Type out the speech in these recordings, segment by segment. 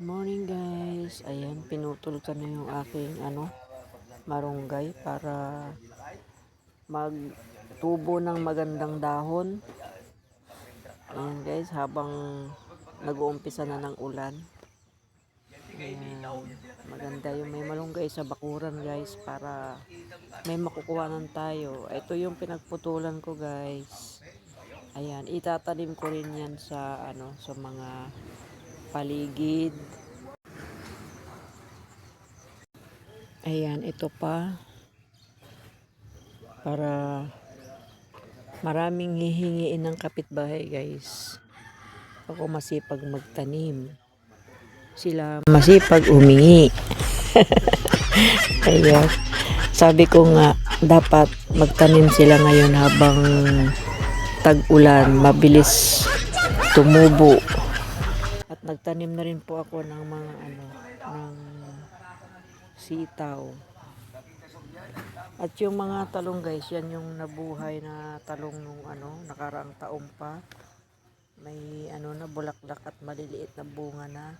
Morning guys, ayan pinutol ko na yung aking marunggay para magtubo ng magandang dahon. Ayan guys, habang nag-uumpisa na ng ulan. Ayan, maganda yung may malunggay sa bakuran guys para may makukuhanan tayo. Ito yung pinagputulan ko guys. Ayan, itatanim ko rin yan sa sa mga paligid. Ayan, ito pa para maraming hihingiin ng kapitbahay guys. Ako masipag magtanim. Sila masipag humingi. Ayan. Sabi ko nga, dapat magtanim sila ngayon habang tag-ulan. Mabilis tumubo. At nagtanim na rin po ako ng mga ng sitaw. At yung mga talong guys, yan yung nabuhay na talong nung nakaraang taon pa. May na bulaklak at maliliit na bunga na.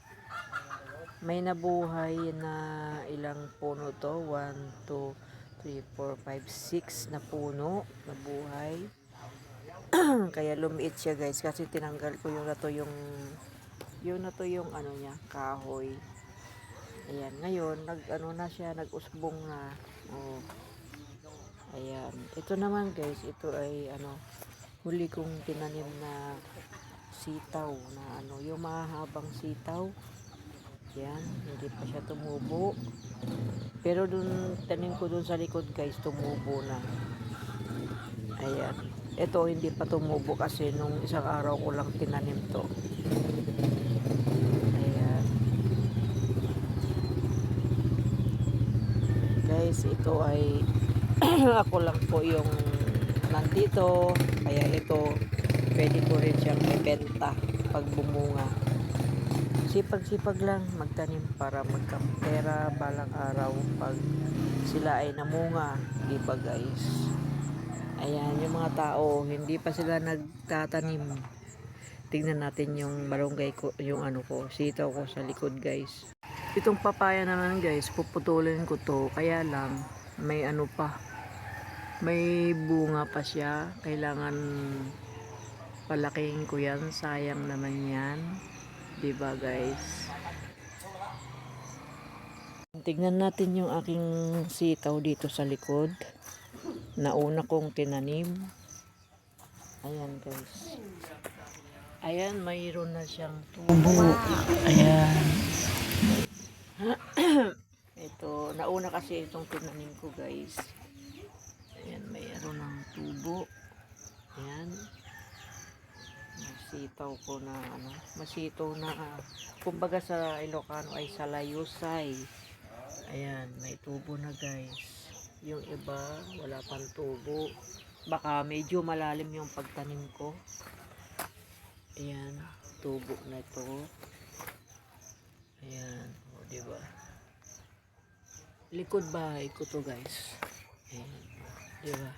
May nabuhay na ilang puno to, 1, 2, 3, 4, 5, 6 na puno nabuhay. Kaya lumiit siya guys kasi tinanggal ko yung niya, kahoy. Ayan, ngayon nag na siya, nag-usbong na. Oh. Ayan. Ito naman guys, ito ay huli kong tinanim na sitaw na yung mahabang sitaw. Yan, hindi pa siya tumubo. Pero dun, tanim ko dun sa likod guys, tumubo na. Ayan. Ito hindi pa tumubo kasi nung isang araw ko lang tinanim to. Ayan. Guys, ito ay ako lang po yung nandito, kaya ito pwede ko rin siyang ibenta pag bumunga. Sipag-sipag lang magtanim para magkapera balang araw pag sila ay namunga, di ba guys? Ayan, yung mga tao hindi pa sila nagtatanim. Tingnan natin yung malunggay ko, yung ko, sitaw ko sa likod guys. Itong papaya naman guys, puputulin ko to, kaya lang may pa, may bunga pa siya. Kailangan palakihin ko yan, sayang naman yan, diba guys? Tignan natin yung aking sitaw dito sa likod na una kong tinanim. Ayan guys, ayan, mayroon na siyang tubo. Ayan. Ito, nauna kasi itong tinanim ko guys. Ayan, mayroon ng tubo. Ayan. Masitaw ko na masitaw na kumbaga sa Ilocano ay salayusay. Ayan, may tubo na guys. Yung iba wala pang tubo. Baka medyo malalim yung pagtanim ko. Ayan, tubo na ito. Ayan, o diba? Likod bahay ko to guys. Ayan, diba?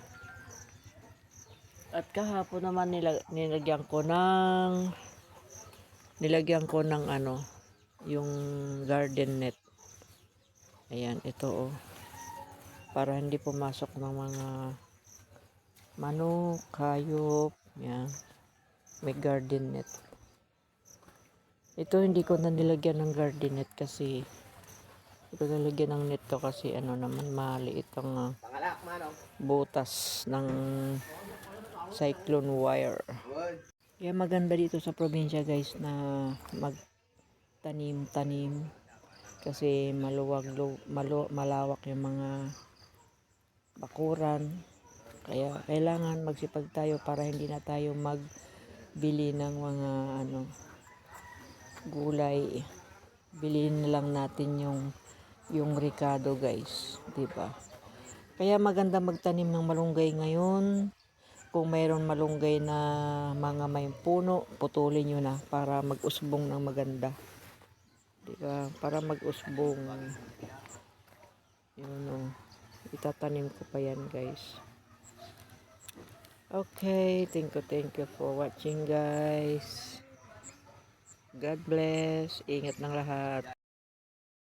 At kahapon naman nilagyan ko ng yung garden net. Ayan, ito para hindi pumasok ng mga manok, hayop. Ayan, may garden net. Ito hindi ko na nilagyan ng garden net kasi ito nilagyan ng net to kasi naman maliit ang butas ng cyclone wire. Kaya maganda dito sa probinsya guys na magtanim-tanim kasi malawak yung mga bakuran. Kaya kailangan magsipag tayo para hindi na tayo magbili ng mga gulay. Bilhin na lang natin yung ricado guys, 'di ba? Kaya maganda magtanim ng malunggay ngayon. Kung mayroon malunggay na mga may puno, putulin nyo na para mag-usbong ng maganda. Diba? Para mag-usbong. Yun itatanim ko pa yan guys. Okay, thank you for watching guys. God bless. Ingat ng lahat.